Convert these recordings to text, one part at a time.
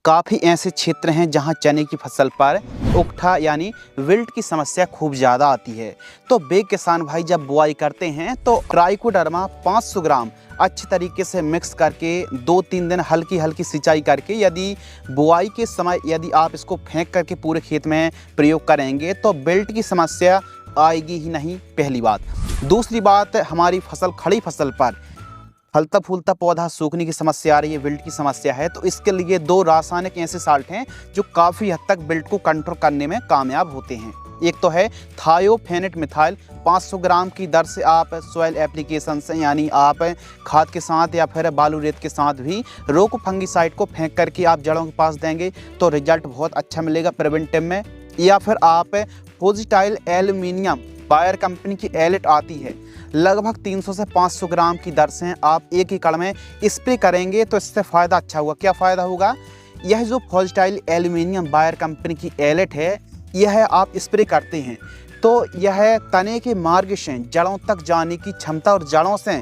काफ़ी ऐसे क्षेत्र हैं जहां चने की फसल पर उकठा यानी विल्ट की समस्या खूब ज़्यादा आती है। तो वे किसान भाई जब बुआई करते हैं तो ट्राइकोडर्मा 500 ग्राम अच्छे तरीके से मिक्स करके 2-3 दिन हल्की हल्की सिंचाई करके यदि बुआई के समय यदि आप इसको फेंक करके पूरे खेत में प्रयोग करेंगे तो विल्ट की समस्या आएगी ही नहीं, पहली बात। दूसरी बात, हमारी फसल खड़ी फसल पर फलता फूलता पौधा सूखने की समस्या आ रही है, विल्ट की समस्या है, तो इसके लिए 2 रासायनिक ऐसे साल्ट हैं जो काफ़ी हद तक विल्ट को कंट्रोल करने में कामयाब होते हैं। एक तो है थायोफेनेट मिथाइल, 500 ग्राम की दर से आप सॉइल एप्लीकेशन से यानी आप खाद के साथ या फिर बालू रेत के साथ भी रोको फंगिसाइड को फेंक करके आप जड़ों के पास देंगे तो रिजल्ट बहुत अच्छा मिलेगा प्रिवेंटिव में। या फिर आप फोजिटाइल एल्यूमिनियम बायर कंपनी की एलिट आती है, लगभग 300 से 500 ग्राम की दर से आप 1 एकड़ में स्प्रे करेंगे तो इससे फ़ायदा अच्छा होगा। क्या फ़ायदा होगा? यह जो फोजिटाइल एल्यूमिनियम बायर कंपनी की एलिट है, यह आप स्प्रे करते हैं तो यह तने के मार्ग से जड़ों तक जाने की क्षमता और जड़ों से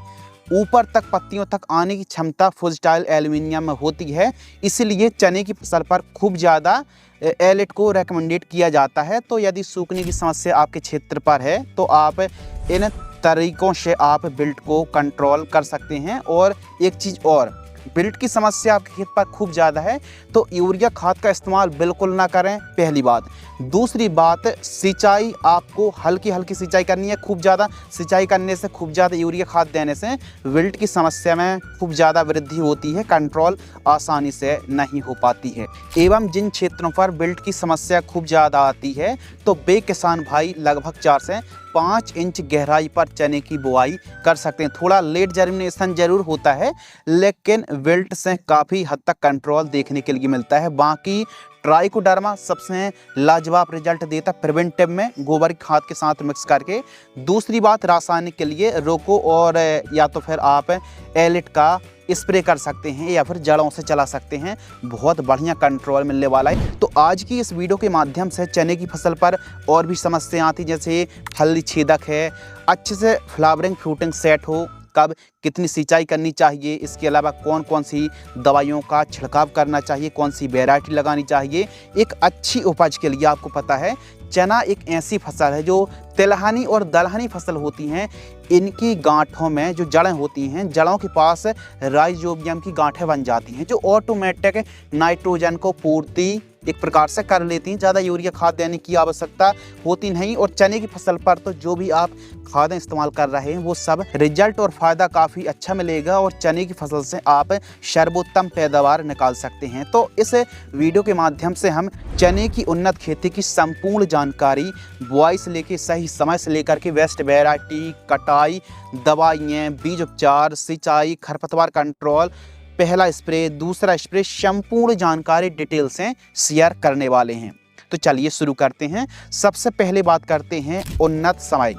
ऊपर तक पत्तियों तक आने की क्षमता फोजिटाइल एल्यूमिनियम में होती है। इसीलिए चने की फसल पर खूब ज़्यादा एलिट को रेकमेंडेड किया जाता है। तो यदि सूखने की समस्या आपके क्षेत्र पर है तो आप इन तरीकों से आप विल्ट को कंट्रोल कर सकते हैं। और एक चीज़ और, विल्ट की समस्या आपके खेत पर खूब ज़्यादा है तो यूरिया खाद का इस्तेमाल बिल्कुल ना करें, पहली बात। दूसरी बात, सिंचाई आपको हल्की हल्की सिंचाई करनी है। खूब ज़्यादा सिंचाई करने से, खूब ज़्यादा यूरिया खाद देने से विल्ट की समस्या में खूब ज़्यादा वृद्धि होती है, कंट्रोल आसानी से नहीं हो पाती है। एवं जिन क्षेत्रों पर विल्ट की समस्या खूब ज़्यादा आती है तो वे किसान भाई लगभग 4 से 5 इंच गहराई पर चने की बुआई कर सकते हैं। थोड़ा लेट जर्मिनेशन जरूर होता है लेकिन विल्ट से काफ़ी हद तक कंट्रोल देखने के लिए मिलता है। बाकी ट्राइकोडर्मा सबसे लाजवाब रिजल्ट देता है प्रिवेंटिव में, गोबर खाद के साथ मिक्स करके। दूसरी बात, रासायनिक के लिए रोको और या तो फिर आप एलिट का स्प्रे कर सकते हैं या फिर जड़ों से चला सकते हैं, बहुत बढ़िया कंट्रोल मिलने वाला है। तो आज की इस वीडियो के माध्यम से चने की फसल पर और भी समस्याएं आती जैसे फली छेदक है, अच्छे से फ्लावरिंग फ्रूटिंग सेट हो, कब कितनी सिंचाई करनी चाहिए, इसके अलावा कौन कौन सी दवाइयों का छिड़काव करना चाहिए, कौन सी वैरायटी लगानी चाहिए एक अच्छी उपज के लिए। आपको पता है चना एक ऐसी फसल है जो तिलहनी और दलहनी फसल होती हैं, इनकी गांठों में जो जड़ें होती हैं, जड़ों के पास राइजोबियम की गांठें बन जाती हैं जो ऑटोमेटिक नाइट्रोजन को पूर्ति एक प्रकार से कर लेती हैं, ज़्यादा यूरिया खाद देने की आवश्यकता होती नहीं। और चने की फसल पर तो जो भी आप खादें इस्तेमाल कर रहे हैं वो सब रिजल्ट और फ़ायदा काफ़ी अच्छा मिलेगा और चने की फसल से आप सर्वोत्तम पैदावार निकाल सकते हैं। तो इस वीडियो के माध्यम से हम चने की उन्नत खेती की संपूर्ण जानकारी, बुआई से लेकर सही समय से लेकर के बेस्ट वैरायटी, कटाई, दवाइयाँ, बीज उपचार, सिंचाई, खरपतवार कंट्रोल, पहला स्प्रे, दूसरा स्प्रे, संपूर्ण जानकारी डिटेल से शेयर करने वाले हैं। तो चलिए शुरू करते हैं। सबसे पहले बात करते हैं उन्नत समय।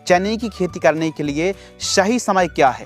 चने की खेती करने के लिए सही समय क्या है?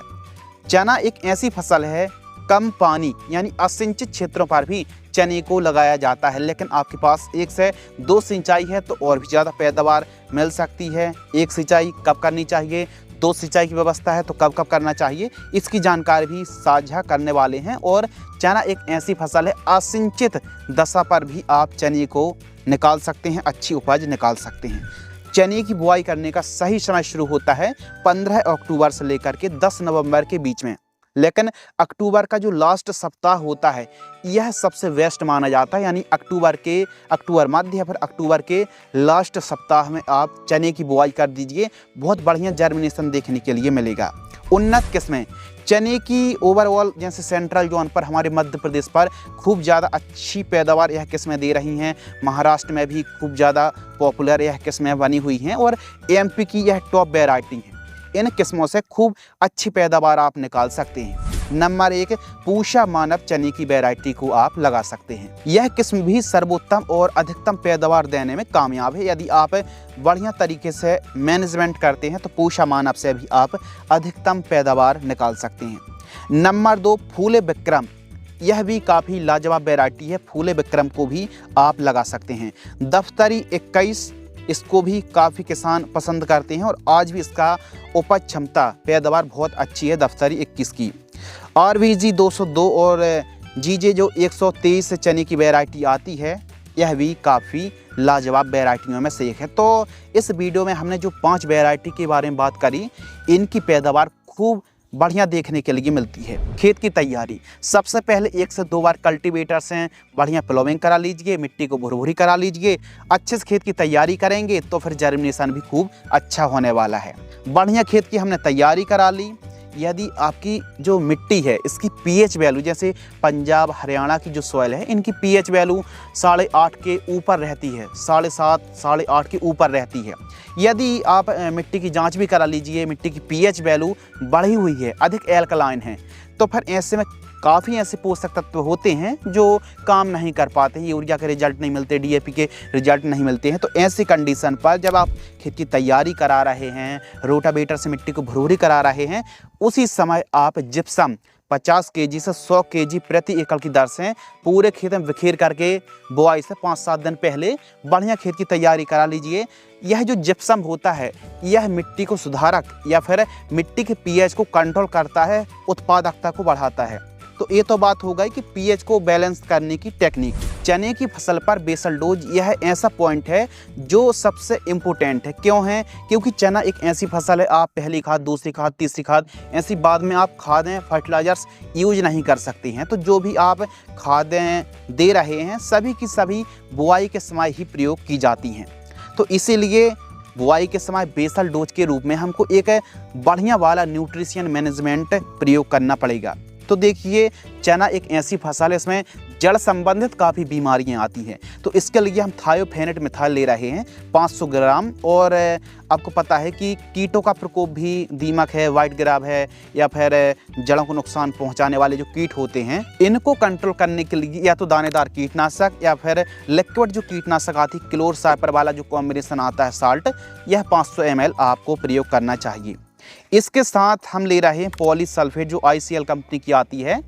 चना एक ऐसी फसल है, कम पानी यानी असिंचित क्षेत्रों पर भी चने को लगाया जाता है, लेकिन आपके पास 1 से 2 सिंचाई है तो और भी ज़्यादा पैदावार मिल सकती है। 1 सिंचाई कब करनी चाहिए, 2 सिंचाई की व्यवस्था है तो कब कब करना चाहिए, इसकी जानकारी भी साझा करने वाले हैं। और चना एक ऐसी फसल है, असिंचित दशा पर भी आप चने को निकाल सकते हैं, अच्छी उपज निकाल सकते हैं। चने की बुआई करने का सही समय शुरू होता है 15 अक्टूबर से लेकर के 10 नवंबर के बीच में, लेकिन अक्टूबर का जो लास्ट सप्ताह होता है यह सबसे बेस्ट माना जाता है। यानी अक्टूबर मध्य या फिर अक्टूबर के लास्ट सप्ताह में आप चने की बुआई कर दीजिए, बहुत बढ़िया जर्मिनेशन देखने के लिए मिलेगा। उन्नत किस्में चने की ओवरऑल जैसे सेंट्रल जोन पर, हमारे मध्य प्रदेश पर खूब ज़्यादा अच्छी पैदावार यह किस्में दे रही हैं। महाराष्ट्र में भी खूब ज़्यादा पॉपुलर यह किस्में बनी हुई हैं और एमपी की यह टॉप वैरायटी है। इन किस्मों से खूब अच्छी पैदावार आप निकाल सकते हैं। नंबर 1, पूषा मानव चने की वैरायटी को आप लगा सकते हैं। यह किस्म भी सर्वोत्तम और अधिकतम पैदावार देने में कामयाब है। यदि आप बढ़िया तरीके से मैनेजमेंट करते हैं तो पूषा मानव से भी आप अधिकतम पैदावार निकाल सकते हैं। नंबर 2, फूले विक्रम, यह भी काफ़ी लाजवाब वैरायटी है। फूले विक्रम को भी आप लगा सकते हैं। दफ्तरी 21, इसको भी काफ़ी किसान पसंद करते हैं और आज भी इसका उपज क्षमता पैदावार बहुत अच्छी है दफ्तरी 21 की। RVG 202 और जीजे जो 123 चने की वैरायटी आती है, यह भी काफ़ी लाजवाब वैरायटियों में से एक है। तो इस वीडियो में हमने जो 5 वैरायटी के बारे में बात करी, इनकी पैदावार खूब बढ़िया देखने के लिए मिलती है। खेत की तैयारी, सबसे पहले 1 से 2 बार कल्टीवेटर से बढ़िया प्लोविंग करा लीजिए, मिट्टी को भुरभुरी करा लीजिए। अच्छे से खेत की तैयारी करेंगे तो फिर जर्मिनेशन भी खूब अच्छा होने वाला है। बढ़िया खेत की हमने तैयारी करा ली। यदि आपकी जो मिट्टी है इसकी पीएच वैल्यू, जैसे पंजाब हरियाणा की जो सॉइल है, इनकी पीएच वैल्यू 8.5 के ऊपर रहती है, 7.5 8.5 के ऊपर रहती है। यदि आप मिट्टी की जांच भी करा लीजिए, मिट्टी की पीएच वैल्यू बढ़ी हुई है, अधिक एल्कलाइन है, तो फिर ऐसे में काफ़ी ऐसे पोषक तत्व होते हैं जो काम नहीं कर पाते, यूरिया के रिजल्ट नहीं मिलते, डीएपी के रिजल्ट नहीं मिलते हैं। तो ऐसी कंडीशन पर जब आप खेत की तैयारी करा रहे हैं, रोटावेटर से मिट्टी को भुरभुरी करा रहे हैं, उसी समय आप जिप्सम 50 केजी से 100 केजी प्रति एकड़ की दर से पूरे खेत में बिखेर करके बुआई से 5-7 दिन पहले बढ़िया खेत की तैयारी करा लीजिए। यह जो जिप्सम होता है, यह मिट्टी को सुधारक या फिर मिट्टी के पीएच को कंट्रोल करता है, उत्पादकता को बढ़ाता है। तो ये तो बात हो गई कि पीएच को बैलेंस करने की टेक्निक। चने की फसल पर बेसल डोज, यह ऐसा पॉइंट है जो सबसे इम्पोर्टेंट है। क्यों है? क्योंकि चना एक ऐसी फसल है, आप पहली खाद, दूसरी खाद, तीसरी खाद, ऐसी बाद में आप खादें, फर्टिलाइजर्स यूज नहीं कर सकती हैं। तो जो भी आप खादें दे रहे हैं, सभी की सभी बुआई के समय ही प्रयोग की जाती हैं। तो इसीलिए बुआई के समय बेसल डोज के रूप में हमको एक बढ़िया वाला न्यूट्रिशन मैनेजमेंट प्रयोग करना पड़ेगा। तो देखिए, चना एक ऐसी फसल है, इसमें जड़ संबंधित काफ़ी बीमारियां आती हैं। तो इसके लिए हम थायोफेनेट मिथाइल ले रहे हैं 500 ग्राम। और आपको पता है कि कीटों का प्रकोप भी, दीमक है, वाइट ग्राब है, या फिर जड़ों को नुकसान पहुंचाने वाले जो कीट होते हैं, इनको कंट्रोल करने के लिए या तो दानेदार कीटनाशक या फिर लिक्विड जो कीटनाशक आती है, क्लोरसाइपर वाला जो कॉम्बिनेशन आता है साल्ट, यह 500 ml आपको प्रयोग करना चाहिए। इसके साथ हम ले रहे हैं पॉलीसल्फेट जो ICL कंपनी की आती है।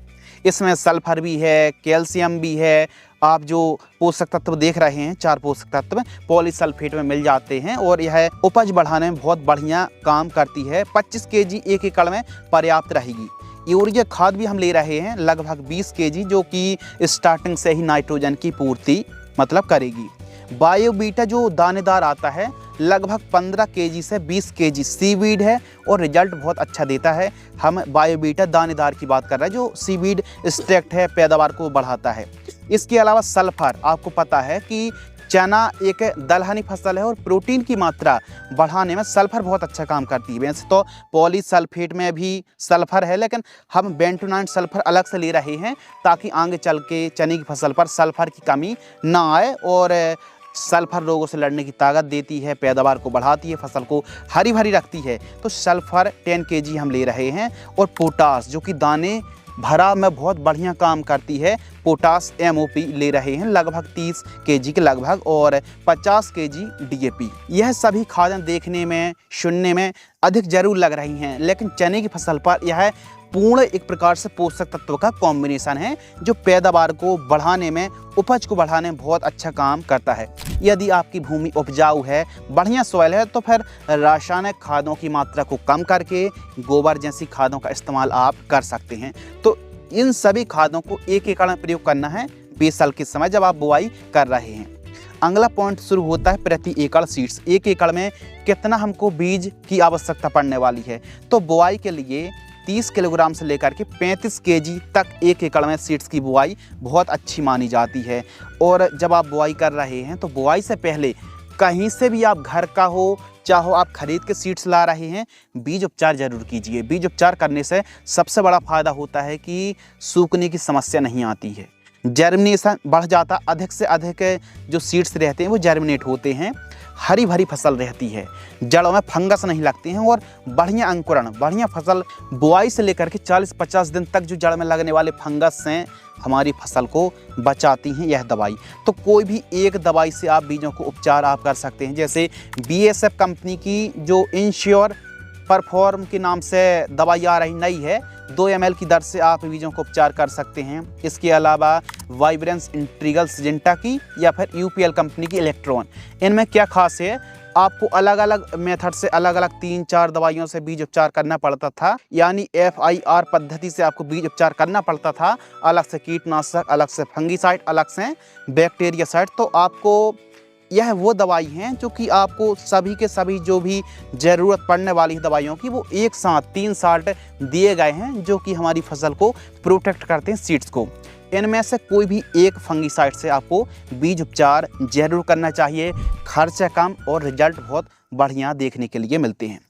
इसमें सल्फर भी है, कैल्शियम भी है। आप जो पोषक तत्व देख रहे हैं, 4 पोषक तत्व पॉलीसल्फेट में मिल जाते हैं और यह उपज बढ़ाने में बहुत बढ़िया काम करती है। 25 केजी 1 एकड़ में पर्याप्त रहेगी। यूरिया खाद भी हम ले रहे हैं लगभग 20 केजी, जो कि स्टार्टिंग से ही नाइट्रोजन की पूर्ति मतलब करेगी। बायोबीटा जो दानेदार आता है, लगभग 15 केजी से 20 केजी सीवीड है और रिजल्ट बहुत अच्छा देता है। हम बायोबीटा दानेदार की बात कर रहे हैं, जो सीवीड एक्सट्रैक्ट है, पैदावार को बढ़ाता है। इसके अलावा सल्फर, आपको पता है कि चना एक दलहनी फसल है और प्रोटीन की मात्रा बढ़ाने में सल्फर बहुत अच्छा काम करती है। वैसे तो पॉलीसल्फेट में भी सल्फर है, लेकिन हम बेंटोनाइट सल्फर अलग से ले रहे हैं ताकि आगे चल के चने की फसल पर सल्फर की कमी ना आए। और सल्फर रोगों से लड़ने की ताकत देती है, पैदावार को बढ़ाती है, फसल को हरी भरी रखती है। तो सल्फर 10 केजी हम ले रहे हैं। और पोटास जो कि दाने भरा में बहुत बढ़िया काम करती है, पोटास MOP ले रहे हैं लगभग 30 केजी के लगभग, और 50 केजी DAP। यह सभी खादें देखने में, सुनने में अधिक जरूर लग रही हैं, लेकिन चने की फसल पर यह पूर्ण एक प्रकार से पोषक तत्व का कॉम्बिनेशन है जो पैदावार को बढ़ाने में, उपज को बढ़ाने में बहुत अच्छा काम करता है। यदि आपकी भूमि उपजाऊ है, बढ़िया सॉइल है, तो फिर रासायनिक खादों की मात्रा को कम करके गोबर जैसी खादों का इस्तेमाल आप कर सकते हैं। तो इन सभी खादों को 1 एकड़ में प्रयोग करना है बेसल के समय जब आप बुआई कर रहे हैं। अगला पॉइंट शुरू होता है प्रति एकड़ सीड्स। 1 एकड़ में कितना हमको बीज की आवश्यकता पड़ने वाली है। तो बुआई के लिए 30 किलोग्राम से लेकर के 35 केजी तक 1 एकड़ में सीड्स की बुआई बहुत अच्छी मानी जाती है। और जब आप बुआई कर रहे हैं तो बुआई से पहले कहीं से भी, आप घर का हो चाहो आप खरीद के सीड्स ला रहे हैं, बीज उपचार जरूर कीजिए। बीज उपचार करने से सबसे बड़ा फायदा होता है कि सूखने की समस्या नहीं आती है, जर्मिनेशन बढ़ जाता, अधिक से अधिक जो सीड्स रहते हैं वो जर्मिनेट होते हैं, हरी भरी फसल रहती है, जड़ों में फंगस नहीं लगती हैं और बढ़िया अंकुरण, बढ़िया फसल। बुआई से लेकर के 40-50 दिन तक जो जड़ में लगने वाले फंगस से हमारी फसल को बचाती हैं यह दवाई। तो कोई भी एक दवाई से आप बीजों को उपचार आप कर सकते हैं। जैसे BASF कंपनी की जो इंश्योर परफॉर्म के नाम से दवाई आ रही नई है, 2 ml की दर से आप बीजों को उपचार कर सकते हैं। इसके अलावा वाइब्रेंस इंट्रीगल सिजेंटा की या फिर UPL कंपनी की इलेक्ट्रॉन, इनमें क्या खास है, आपको अलग अलग मेथड से अलग अलग 3-4 दवाइयों से बीज उपचार करना पड़ता था, यानी FIR पद्धति से आपको बीज उपचार करना पड़ता था। अलग से कीटनाशक, अलग से फंगीसाइड, अलग से बैक्टीरियासाइड। तो आपको यह वो दवाई हैं जो कि आपको सभी के सभी जो भी ज़रूरत पड़ने वाली दवाइयों की वो एक साथ 3 साल्ट दिए गए हैं, जो कि हमारी फसल को प्रोटेक्ट करते हैं, सीड्स को। इनमें से कोई भी एक फंगीसाइड से आपको बीज उपचार जरूर करना चाहिए। खर्चा कम और रिजल्ट बहुत बढ़िया देखने के लिए मिलते हैं।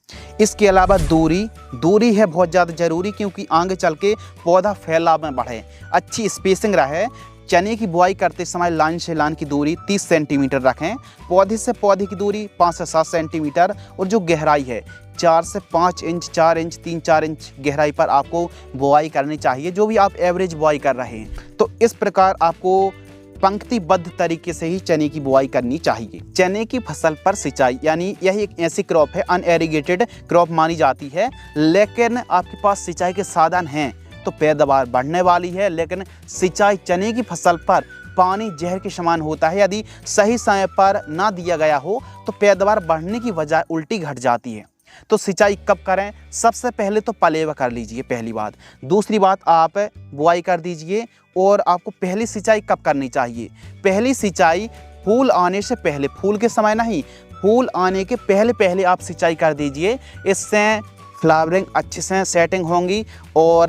इसके अलावा दूरी है बहुत ज़्यादा ज़रूरी, क्योंकि आगे चल के पौधा फैलाव में बढ़े, अच्छी स्पेसिंग रहे। चने की बुआई करते समय लाइन से लाइन की दूरी 30 सेंटीमीटर रखें। पौधे से पौधे की दूरी 5 से 7 सेंटीमीटर, और जो गहराई है 4 से 5 इंच, 4 इंच, 3-4 इंच गहराई पर आपको बुआई करनी चाहिए, जो भी आप एवरेज बुआई कर रहे हैं। तो इस प्रकार आपको पंक्तिबद्ध तरीके से ही चने की बुआई करनी चाहिए। चने की फसल पर सिंचाई, यानी यह एक ऐसी क्रॉप है, अनएरीगेटेड क्रॉप मानी जाती है, लेकिन आपके पास सिंचाई के साधन हैं तो पैदावार बढ़ने वाली है। लेकिन सिंचाई चने की फसल पर पानी जहर के समान होता है, यदि सही समय पर ना दिया गया हो तो पैदावार बढ़ने की बजाय उल्टी घट जाती है। तो सिंचाई कब करें? सबसे पहले तो पलेवा कर लीजिए, पहली बात। दूसरी बात, आप बुआई कर दीजिए। और आपको पहली सिंचाई कब करनी चाहिए? पहली सिंचाई फूल आने से पहले, फूल के समय नहीं, फूल आने के पहले पहले आप सिंचाई कर दीजिए। इससे फ्लावरिंग अच्छे से सेटिंग होंगी और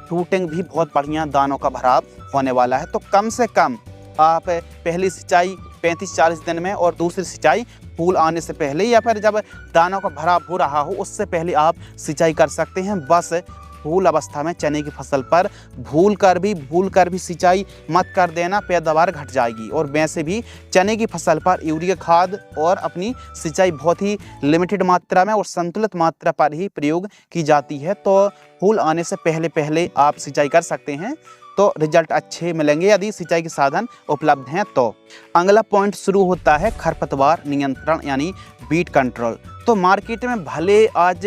फ्रूटिंग भी बहुत बढ़िया, दानों का भराव होने वाला है। तो कम से कम आप पहली सिंचाई 35-40 दिन में, और दूसरी सिंचाई फूल आने से पहले, या फिर जब दानों का भराव हो रहा हो उससे पहले आप सिंचाई कर सकते हैं। बस फूल अवस्था में चने की फसल पर भूल कर भी सिंचाई मत कर देना, पैदावार घट जाएगी। और वैसे भी चने की फसल पर यूरिया खाद और अपनी सिंचाई बहुत ही लिमिटेड मात्रा में और संतुलित मात्रा पर ही प्रयोग की जाती है। तो फूल आने से पहले पहले आप सिंचाई कर सकते हैं, तो रिजल्ट अच्छे मिलेंगे यदि सिंचाई के साधन उपलब्ध हैं। तो अगला पॉइंट शुरू होता है खरपतवार नियंत्रण, यानी वीड कंट्रोल। तो मार्केट में भले आज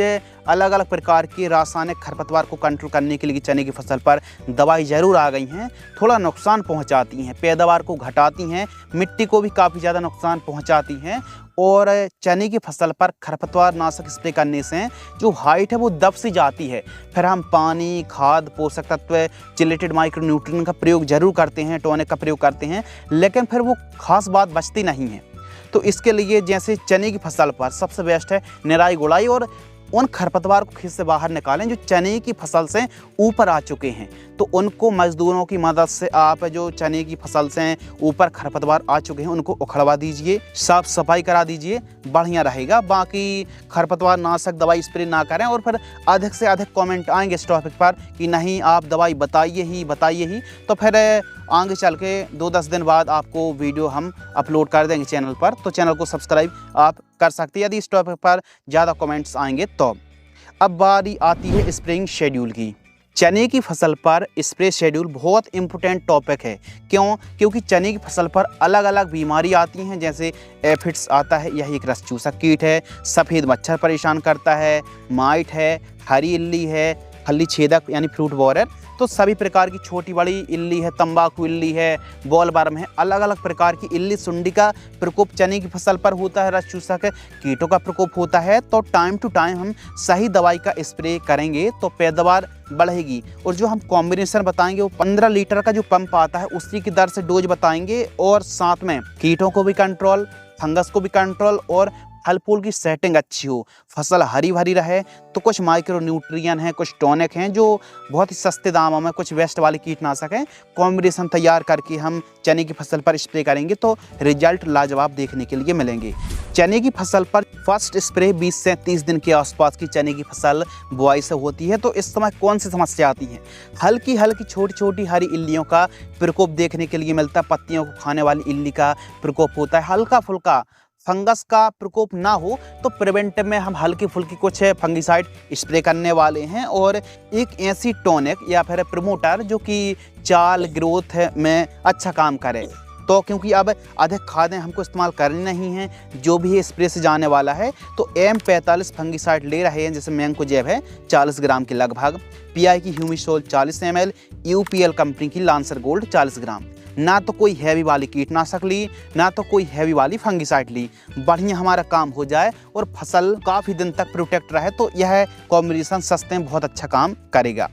अलग अलग प्रकार के रासायनिक खरपतवार को कंट्रोल करने के लिए चने की फसल पर दवाई जरूर आ गई हैं, थोड़ा नुकसान पहुंचाती हैं, पैदावार को घटाती हैं, मिट्टी को भी काफ़ी ज़्यादा नुकसान पहुंचाती हैं। और चने की फसल पर खरपतवार नाशक स्प्रे करने से जो हाइट है वो दब सी जाती है। फिर हम पानी, खाद, पोषक तत्व, चिलेटेड माइक्रो न्यूट्रिएंट का प्रयोग जरूर करते हैं, टॉनिक का प्रयोग करते हैं, लेकिन फिर वो खास बात बचती नहीं है। तो इसके लिए जैसे चने की फसल पर सबसे बेस्ट है निराई गुड़ाई, और उन खरपतवार को खेत से बाहर निकालें जो चने की फसल से ऊपर आ चुके हैं। तो उनको मजदूरों की मदद से आप जो चने की फसल से ऊपर खरपतवार आ चुके हैं उनको उखड़वा दीजिए, साफ सफाई करा दीजिए, बढ़िया रहेगा। बाकी खरपतवार नाशक दवाई स्प्रे ना करें। और फिर अधिक से अधिक कमेंट आएंगे इस टॉपिक पर कि नहीं आप दवाई बताइए ही, तो फिर आगे चल के 2-10 दिन बाद आपको वीडियो हम अपलोड कर देंगे चैनल पर। तो चैनल को सब्सक्राइब आप कर सकते हैं यदि इस टॉपिक पर ज़्यादा कमेंट्स आएंगे तो। अब बारी आती है स्प्रेइंग शेड्यूल की। चने की फसल पर स्प्रे शेड्यूल बहुत इम्पोर्टेंट टॉपिक है। क्यों? क्योंकि चने की फसल पर अलग अलग बीमारी आती हैं, जैसे एफिड्स आता है, यह एक रस चूसक कीट है, सफ़ेद मच्छर परेशान करता है, माइट है, हरी इल्ली है, फली छेदक यानी फ्रूट बोरर, तो सभी प्रकार की छोटी बड़ी इल्ली है, तंबाकू इल्ली है, बॉल वर्म है, अलग अलग प्रकार की इल्ली सुंडी का प्रकोप चने की फसल पर होता है, रस चूसक कीटों का प्रकोप होता है। तो टाइम टू टाइम हम सही दवाई का स्प्रे करेंगे तो पैदावार बढ़ेगी। और जो हम कॉम्बिनेशन बताएंगे वो 15 लीटर का जो पंप आता है उसी की दर से डोज बताएंगे, और साथ में कीटों को भी कंट्रोल, फंगस को भी कंट्रोल, और फल फूल की सेटिंग अच्छी हो, फसल हरी भरी रहे। तो कुछ माइक्रो न्यूट्रिएंट हैं, कुछ टॉनिक हैं जो बहुत ही सस्ते दामों में, कुछ वेस्ट वाले कीटनाशक हैं, कॉम्बिनेशन तैयार करके हम चने की फसल पर स्प्रे करेंगे तो रिजल्ट लाजवाब देखने के लिए मिलेंगे। चने की फसल पर फर्स्ट स्प्रे 20 से 30 दिन के आसपास की चने की फसल बुआई से होती है। तो इस समय कौन सी समस्या आती है? हल्की हल्की छोटी छोटी हरी इल्लियों का प्रकोप देखने के लिए मिलता है, पत्तियों को खाने वाली इल्ली का प्रकोप होता है। हल्का फुल्का फंगस का प्रकोप ना हो तो प्रिवेंटिव में हम हल्की फुल्की कुछ फंगिसाइड स्प्रे करने वाले हैं, और एक ऐसी टॉनिक या फिर प्रमोटर जो कि चाल ग्रोथ में अच्छा काम करे। तो क्योंकि अब अधिक खादें हमको इस्तेमाल करनी नहीं हैं, जो भी स्प्रे से जाने वाला है, तो M45 फंगिसाइड ले रहे हैं, जैसे मैंकोजेब है 40 ग्राम के लगभग, PI की ह्यूमिसोल 40 ml, UPL कंपनी की लांसर गोल्ड 40 ग्राम। ना तो कोई हैवी वाली कीटनाशक ली, ना तो कोई हैवी वाली फंगिसाइड ली। बढ़िया हमारा काम हो जाए और फसल काफ़ी दिन तक प्रोटेक्ट रहे, तो यह कॉम्बिनेशन सस्ते में बहुत अच्छा काम करेगा।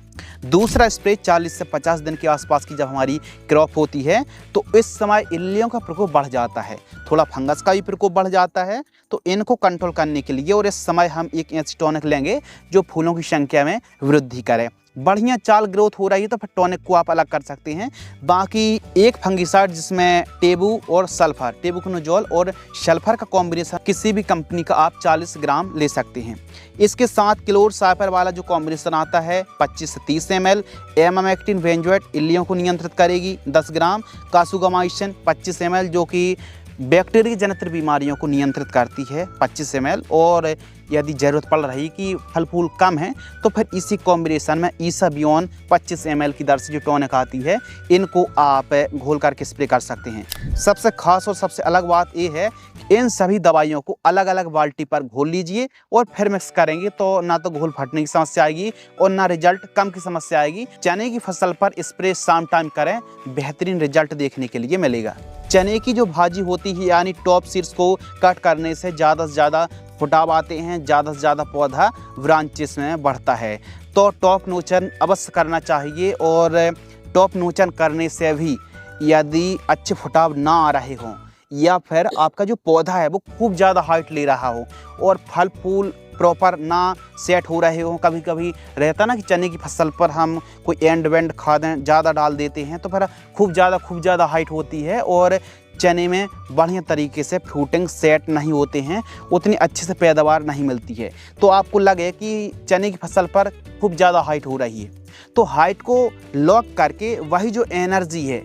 दूसरा स्प्रे 40 से 50 दिन के आसपास की जब हमारी क्रॉप होती है तो इस समय इल्लियों का प्रकोप बढ़ जाता है, थोड़ा फंगस का भी प्रकोप बढ़ जाता है। तो इनको कंट्रोल करने के लिए और इस समय हम एक ऐसी टॉनिक लेंगे जो फूलों की संख्या में वृद्धि करे। बढ़िया चाल ग्रोथ हो रही है तो फिर टॉनिक को आप अलग कर सकते हैं। बाकी एक फंगिसाइड जिसमें टेबू और सल्फर, टेबुकोनोजोल और सल्फर का कॉम्बिनेशन किसी भी कंपनी का आप 40 ग्राम ले सकते हैं। इसके साथ क्लोर साइपर वाला जो कॉम्बिनेशन आता है 25 से 30 ml, एमामेक्टिन बेंजोएट इल्लियों को नियंत्रित करेगी 10 ग्राम, कासुगामाइसिन 25 ml जो कि बैक्टीरिया जनित बीमारियों को नियंत्रित करती है 25 ml। और यदि ज़रूरत पड़ रही कि फल फूल कम है तो फिर इसी कॉम्बिनेशन में ईसाबियोन 25 ml की दर से जो टॉनिक आती है इनको आप घोल करके स्प्रे कर सकते हैं। सबसे खास और सबसे अलग बात ये है कि इन सभी दवाइयों को अलग अलग बाल्टी पर घोल लीजिए और फिर मिक्स करेंगे तो ना तो घोल फटने की समस्या आएगी और ना रिजल्ट कम की समस्या आएगी। चने की फसल पर स्प्रे शाम टाइम करें, बेहतरीन रिजल्ट देखने के लिए मिलेगा। चने की जो भाजी होती है यानी टॉप सीड्स को कट करने से ज़्यादा फुटाव आते हैं, ज़्यादा से ज़्यादा पौधा ब्रांचेस में बढ़ता है। तो टॉप नोचन अवश्य करना चाहिए और टॉप नोचन करने से भी यदि अच्छे फुटाव ना आ रहे हों या फिर आपका जो पौधा है वो खूब ज़्यादा हाइट ले रहा हो और फल फूल प्रॉपर ना सेट हो रहे हो, कभी कभी रहता ना कि चने की फसल पर हम कोई एंड वेंड खादें ज़्यादा डाल देते हैं तो फिर खूब ज़्यादा हाइट होती है और चने में बढ़िया तरीके से फ्रूटिंग सेट नहीं होते हैं, उतनी अच्छे से पैदावार नहीं मिलती है। तो आपको लगे कि चने की फसल पर खूब ज़्यादा हाइट हो रही है तो हाइट को लॉक करके वही जो एनर्जी है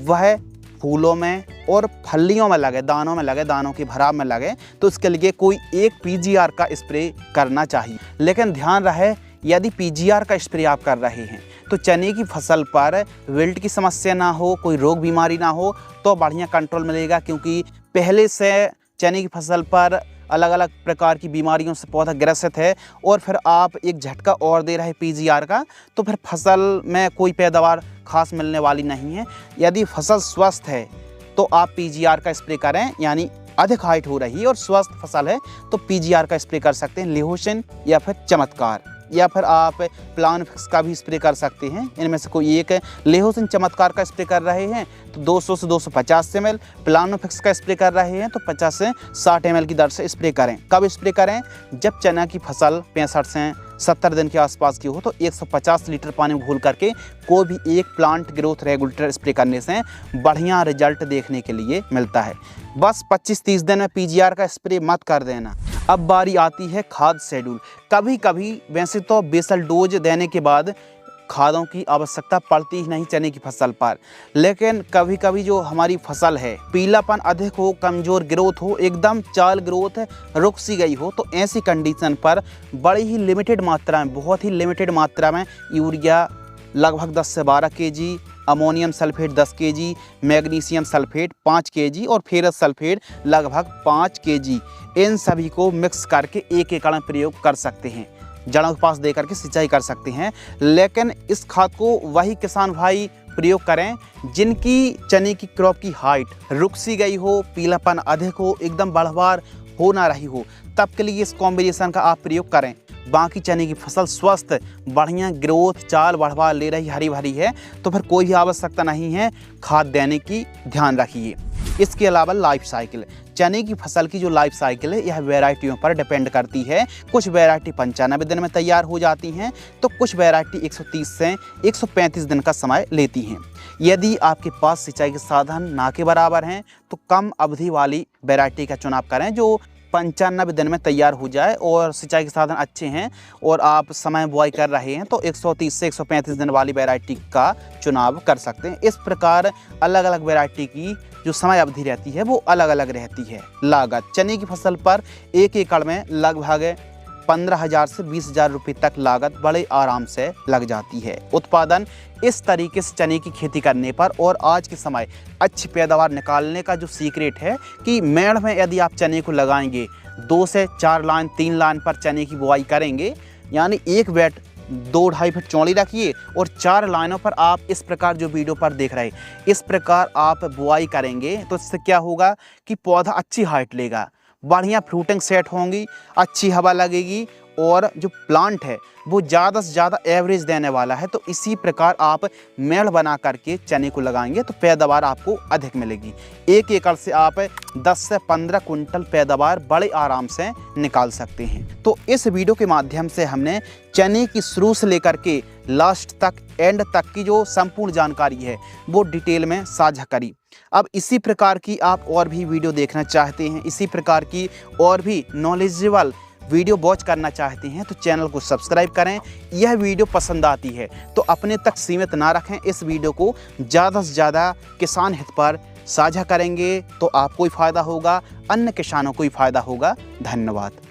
वह फूलों में और फलियों में लगे, दानों में लगे, दानों के भराव में लगे। तो इसके लिए कोई एक पीजीआर का स्प्रे करना चाहिए। लेकिन ध्यान रहे यदि पीजीआर का स्प्रे आप कर रहे हैं तो चने की फसल पर विल्ट की समस्या ना हो, कोई रोग बीमारी ना हो तो बढ़िया कंट्रोल मिलेगा, क्योंकि पहले से चने की फसल पर अलग अलग प्रकार की बीमारियों से पौधा ग्रसित है और फिर आप एक झटका और दे रहे पीजीआर का तो फिर फसल में कोई पैदावार खास मिलने वाली नहीं है। यदि फसल स्वस्थ है तो आप पीजीआर का स्प्रे करें, यानी अधिक हाइट हो रही है और स्वस्थ फसल है तो पीजीआर का स्प्रे कर सकते हैं, लिहोसिन या फिर चमत्कार, या फिर आप प्लानफिक्स का भी स्प्रे कर सकते हैं। इनमें से कोई एक है। लिहोसिन चमत्कार का स्प्रे कर रहे हैं तो 200 से 250 ml, प्लानफिक्स का स्प्रे कर रहे हैं तो 50 से 60 ml की दर से स्प्रे करें। कब स्प्रे करें? जब चना की फसल 65 से 70 दिन के आसपास की हो तो 150 लीटर पानी में घोल करके कोई भी एक प्लांट ग्रोथ रेगुलेटर स्प्रे करने से बढ़िया रिजल्ट देखने के लिए मिलता है। बस 25-30 दिन में पीजीआर का स्प्रे मत कर देना। अब बारी आती है खाद शेड्यूल। कभी कभी वैसे तो बेसल डोज देने के बाद खादों की आवश्यकता पड़ती ही नहीं चने की फसल पर, लेकिन कभी कभी जो हमारी फसल है पीलापन अधिक हो, कमज़ोर ग्रोथ हो, एकदम चाल ग्रोथ रुक सी गई हो तो ऐसी कंडीशन पर बड़ी ही लिमिटेड मात्रा में, बहुत ही लिमिटेड मात्रा में यूरिया लगभग 10 से 12 kg, ammonium sulphate 10 kg, magnesium sulphate 5 kg और फेरस सल्फेट लगभग 5 kg, इन सभी को मिक्स करके एक एकड़ में प्रयोग कर सकते हैं। जड़ों के पास दे करके सिंचाई कर सकते हैं। लेकिन इस खाद को वही किसान भाई प्रयोग करें जिनकी चने की क्रॉप की हाइट रुक सी गई हो, पीलापन अधिक हो, एकदम बढ़वार हो ना रही हो, तब के लिए इस कॉम्बिनेशन का आप प्रयोग करें। बाकी चने की फसल स्वस्थ बढ़िया ग्रोथ चाल बढ़वा ले रही, हरी भरी है तो फिर कोई भी आवश्यकता नहीं है खाद देने की, ध्यान रखिए। इसके अलावा लाइफ साइकिल, चने की फसल की जो लाइफ साइकिल है यह वैरायटियों पर डिपेंड करती है। कुछ वैरायटी 95 दिन में तैयार हो जाती हैं तो कुछ वैरायटी 130 से 135 दिन का समय लेती हैं। यदि आपके पास सिंचाई के साधन ना के बराबर हैं तो कम अवधि वाली वैरायटी का चुनाव करें जो 95 दिन में तैयार हो जाए और सिंचाई के साधन अच्छे हैं और आप समय बुआई कर रहे हैं तो 130 से 135 दिन वाली वैरायटी का चुनाव कर सकते हैं। इस प्रकार अलग अलग वैरायटी की जो समय अवधि रहती है वो अलग अलग रहती है। लागत, चने की फसल पर एक एकड़ में लगभग 15,000 से 20,000 रुपये तक लागत बड़े आराम से लग जाती है। उत्पादन इस तरीके से चने की खेती करने पर और आज के समय अच्छी पैदावार निकालने का जो सीक्रेट है कि मेड़ में यदि आप चने को लगाएंगे 2 से 4 लाइन 3 लाइन पर चने की बुआई करेंगे, यानी एक बेड 2-2.5 फीट चौड़ी रखिए और 4 लाइनों पर आप इस प्रकार जो वीडियो पर देख रहे हैं इस प्रकार आप बुआई करेंगे तो इससे क्या होगा कि पौधा अच्छी हाइट लेगा, बढ़िया फ्रूटिंग सेट होंगी, अच्छी हवा लगेगी और जो प्लांट है वो ज़्यादा से ज़्यादा एवरेज देने वाला है। तो इसी प्रकार आप मेड़ बना करके चने को लगाएंगे तो पैदावार आपको अधिक मिलेगी। 1 एकड़ से आप 10 से 15 कुंटल पैदावार बड़े आराम से निकाल सकते हैं। तो इस वीडियो के माध्यम से हमने चने की शुरू से लेकर के लास्ट तक एंड तक की जो संपूर्ण जानकारी है वो डिटेल में साझा करी। अब इसी प्रकार की आप और भी वीडियो देखना चाहते हैं, इसी प्रकार की और भी नॉलेजेबल वीडियो वॉच करना चाहते हैं तो चैनल को सब्सक्राइब करें। यह वीडियो पसंद आती है तो अपने तक सीमित ना रखें, इस वीडियो को ज़्यादा से ज़्यादा किसान हित पर साझा करेंगे तो आपको ही फ़ायदा होगा, अन्य किसानों को ही फ़ायदा होगा। धन्यवाद।